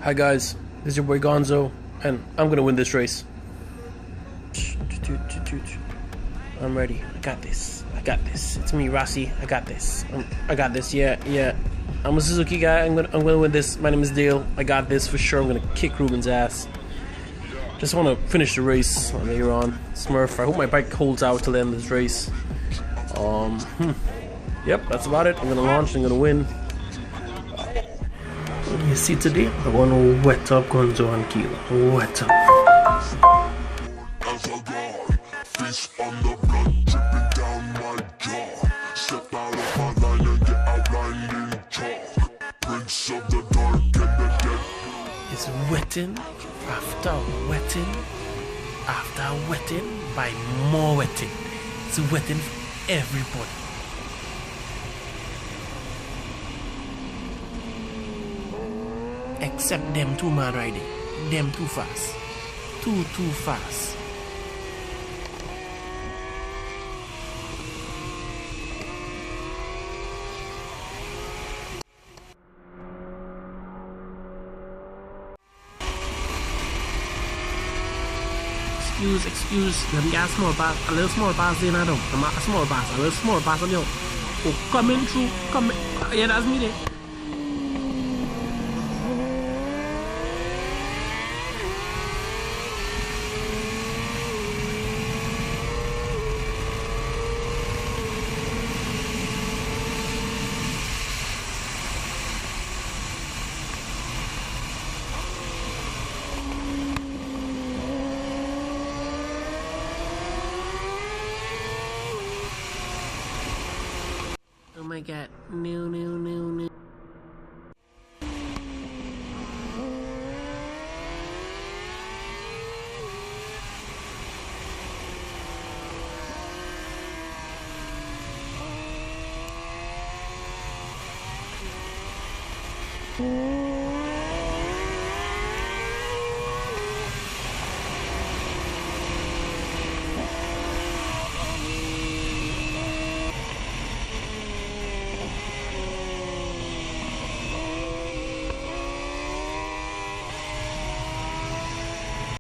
Hi guys, this is your boy Gonzo, and I'm gonna win this race. I'm ready. I got this. I got this. It's me, Rossi. I got this. I got this. Yeah. I'm a Suzuki guy. I'm gonna win this. My name is Dale. I got this for sure. I'm gonna kick Ruben's ass. Just want to finish the race later on. Smurf. I hope my bike holds out till the end of this race. Yep, that's about it. I'm gonna launch. I'm gonna win. You see today, I wanna wet up Gonzo and Kilo. Wet up. As I ride, face on the blood dripping down my jaw. Step out of my line and get outlined in chalk. Prince of the dark and the dead. It's wetting after wetting after wetting by more wetting. It's wetting for everybody. Except them two man riding. Them too fast. Too fast. Excuse, let me get a little small pass in, I don't. I'm a little small pass on you. Oh, coming through, yeah, that's me there. Oh my god, no.